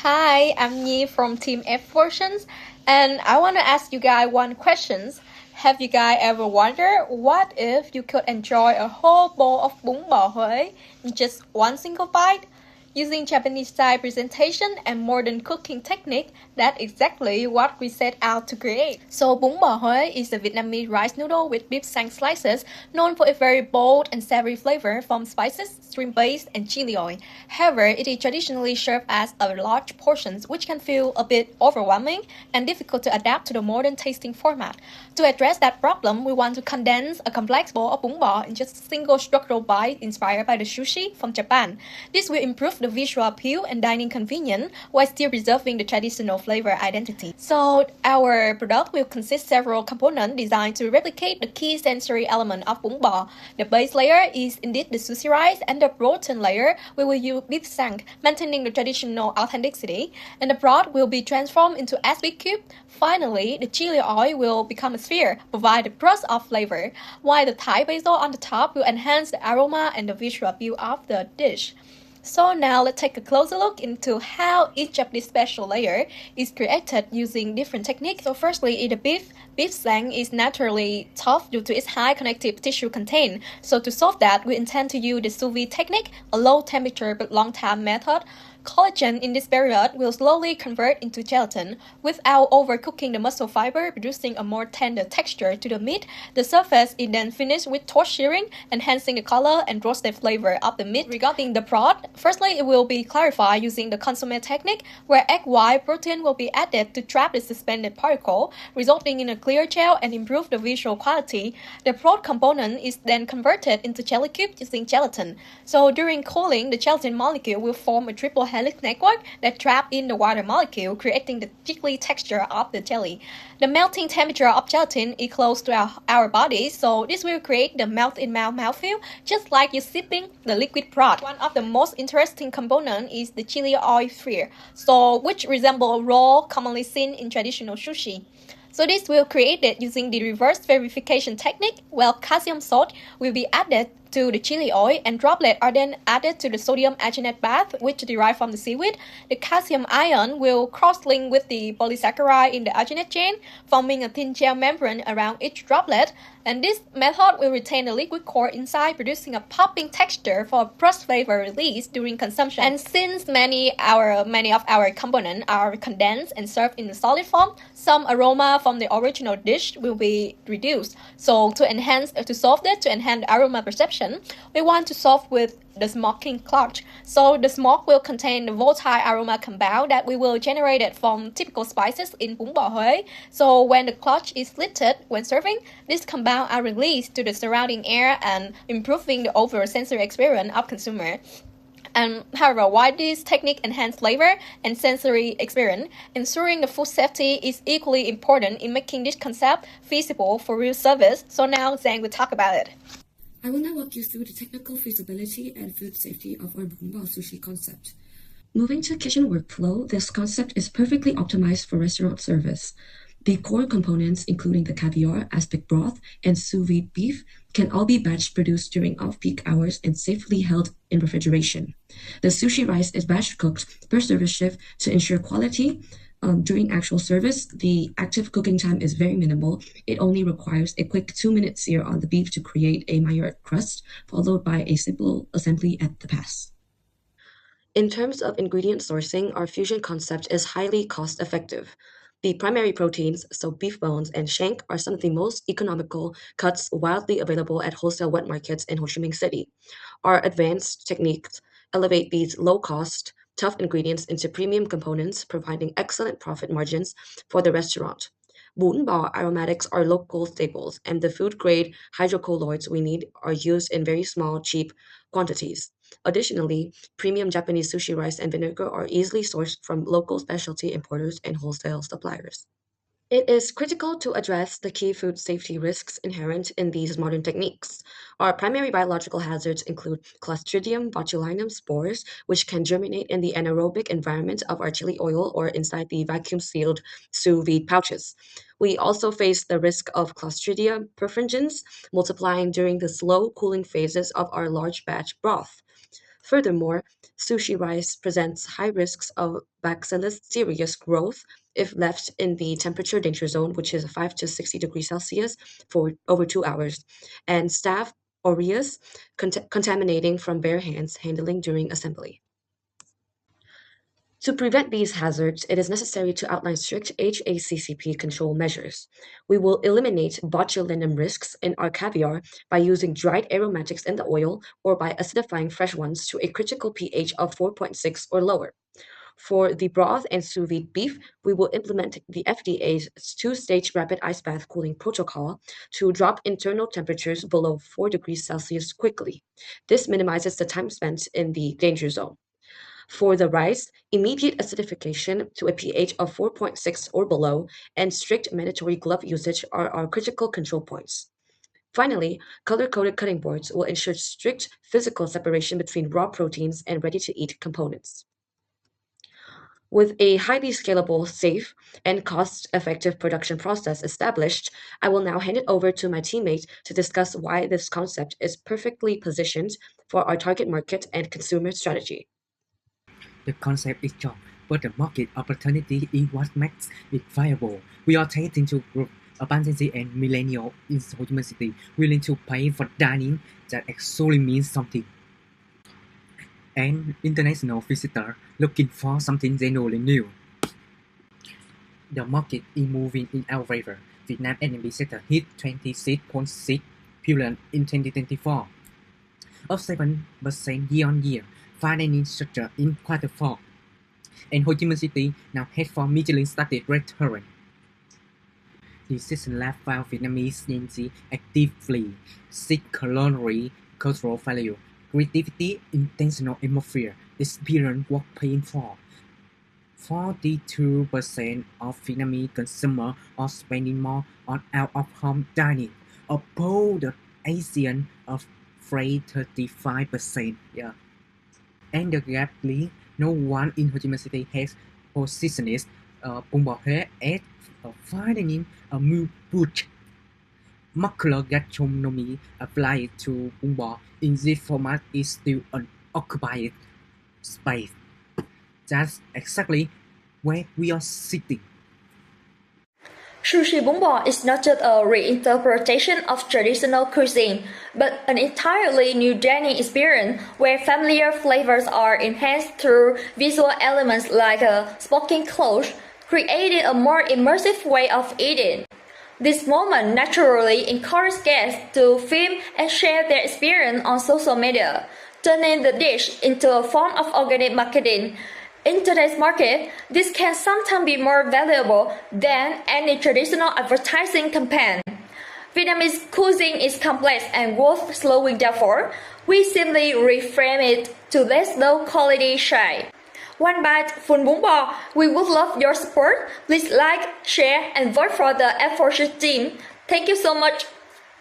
Hi, I'm Nhi from Team F4sion, and I want to ask you guys one question. Have you guys ever wondered what if you could enjoy a whole bowl of Bún Bò Huế in just one single bite? Using Japanese style presentation and modern cooking technique, that's exactly what we set out to create. So Bún Bò Huế is a Vietnamese rice noodle with beef sang slices, known for its very bold and savory flavor from spices, shrimp base, and chili oil. However, it is traditionally served as a large portions, which can feel a bit overwhelming and difficult to adapt to the modern tasting format. To address that problem, we want to condense a complex bowl of bún bò in just a single structural bite inspired by the sushi from Japan. This will improve the visual appeal and dining convenience while still preserving the traditional flavor identity. So our product will consist several components designed to replicate the key sensory element of bún bò. The base layer is indeed the sushi rice, and the protein layer we will use beef sang, maintaining the traditional authenticity, and the broth will be transformed into aspic cube. Finally, the chili oil will become a sphere, provide the burst of flavor, while the Thai basil on the top will enhance the aroma and the visual appeal of the dish. So now let's take a closer look into how each of these special layer is created using different techniques. So firstly, in the beef sang is naturally tough due to its high connective tissue content. So to solve that, we intend to use the sous vide technique, a low temperature but long time method. Collagen in this period will slowly convert into gelatin without overcooking the muscle fiber, producing a more tender texture to the meat. The surface is then finished with torch searing, enhancing the color and roasted flavor of the meat. Regarding the broth, firstly, it will be clarified using the consommé technique, where egg white protein will be added to trap the suspended particle, resulting in a clear gel and improve the visual quality. The broth component is then converted into jelly cube using gelatin. So during cooling, the gelatin molecule will form a triple helix network that trap in the water molecule, creating the jiggly texture of the jelly. The melting temperature of gelatin is close to our body, so this will create the melt-in-mouth mouthfeel, just like you're sipping the liquid broth. One of the most interesting components is the chili oil sphere, which resemble a roll commonly seen in traditional sushi. So this will create it using the reverse verification technique, where calcium salt will be added to the chili oil and droplets are then added to the sodium arginate bath, which derived from the seaweed. The calcium ion will cross-link with the polysaccharide in the arginate chain, forming a thin gel membrane around each droplet. And this method will retain the liquid core inside, producing a popping texture for a burst flavor release during consumption. And since many of our components are condensed and served in a solid form, some aroma from the original dish will be reduced. So to enhance the aroma perception, we want to solve with the smoking clutch. So the smoke will contain the volatile aroma compound that we will generate it from typical spices in Bún Bò Huế. So when the clutch is lifted when serving, these compounds are released to the surrounding air and improving the overall sensory experience of consumer. And however, while this technique enhances flavor and sensory experience, ensuring the food safety is equally important in making this concept feasible for real service. So now Zhang will talk about it. I will now walk you through the technical feasibility and food safety of our Bún Bò sushi concept. Moving to kitchen workflow, this concept is perfectly optimized for restaurant service. The core components, including the caviar, aspic broth, and sous vide beef, can all be batch produced during off-peak hours and safely held in refrigeration. The sushi rice is batch cooked per service shift to ensure quality. During actual service, the active cooking time is very minimal. It only requires a quick 2-minute sear on the beef to create a maillard crust, followed by a simple assembly at the pass. In terms of ingredient sourcing, our fusion concept is highly cost-effective. The primary proteins, so beef bones and shank, are some of the most economical cuts widely available at wholesale wet markets in Ho Chi Minh City. Our advanced techniques elevate these low-cost, tough ingredients into premium components, providing excellent profit margins for the restaurant. Bún Bò aromatics are local staples, and the food-grade hydrocolloids we need are used in very small, cheap quantities. Additionally, premium Japanese sushi rice and vinegar are easily sourced from local specialty importers and wholesale suppliers. It is critical to address the key food safety risks inherent in these modern techniques. Our primary biological hazards include Clostridium botulinum spores, which can germinate in the anaerobic environment of our chili oil or inside the vacuum sealed sous vide pouches. We also face the risk of Clostridia perfringens multiplying during the slow cooling phases of our large batch broth. Furthermore, sushi rice presents high risks of bacillus cereus growth if left in the temperature danger zone, which is 5 to 60 degrees Celsius, for over 2 hours, and staph aureus contaminating from bare hands handling during assembly. To prevent these hazards, it is necessary to outline strict HACCP control measures. We will eliminate botulinum risks in our caviar by using dried aromatics in the oil or by acidifying fresh ones to a critical pH of 4.6 or lower. For the broth and sous vide beef, we will implement the FDA's two-stage rapid ice bath cooling protocol to drop internal temperatures below 4 degrees Celsius quickly. This minimizes the time spent in the danger zone. For the rice, immediate acidification to a pH of 4.6 or below and strict mandatory glove usage are our critical control points. Finally, color-coded cutting boards will ensure strict physical separation between raw proteins and ready-to-eat components. With a highly scalable, safe, and cost-effective production process established, I will now hand it over to my teammate to discuss why this concept is perfectly positioned for our target market and consumer strategy. The concept is strong, but the market opportunity is what makes it viable. We are targeting to group abundance and millennial in Ho Chi Minh City willing to pay for dining that actually means something. And international visitor looking for something genuinely new. The market is moving in our favor. Vietnam F&B sector hit 26.6 billion in 2024, up 7% year-on-year. Fine dining structure in Q4, and Ho Chi Minh City now has 4 Michelin-starred restaurants. The season lab found Vietnamese Yancy actively seek culinary cultural value, creativity, intentional atmosphere, experience worth paying for. 42% of Vietnamese consumers are spending more on out-of-home dining, above the Asian of 35%. Yeah. And graphically, no one in Ho Chi Minh City has positioned Bún Bò Huế as a fine dining meal booth. Molecular gastronomy applied to Bún Bò in this format is still an occupied space. That's exactly where we are sitting. Sushi Bún Bò is not just a reinterpretation of traditional cuisine, but an entirely new dining experience where familiar flavors are enhanced through visual elements like smoking clothes, creating a more immersive way of eating. This moment naturally encourages guests to film and share their experience on social media, turning the dish into a form of organic marketing. In today's market, this can sometimes be more valuable than any traditional advertising campaign. Vietnamese cuisine is complex and worth slowing down for. We simply reframe it to let low-quality shine. One bite, full Bún Bò. We would love your support. Please like, share, and vote for the F4sion team. Thank you so much.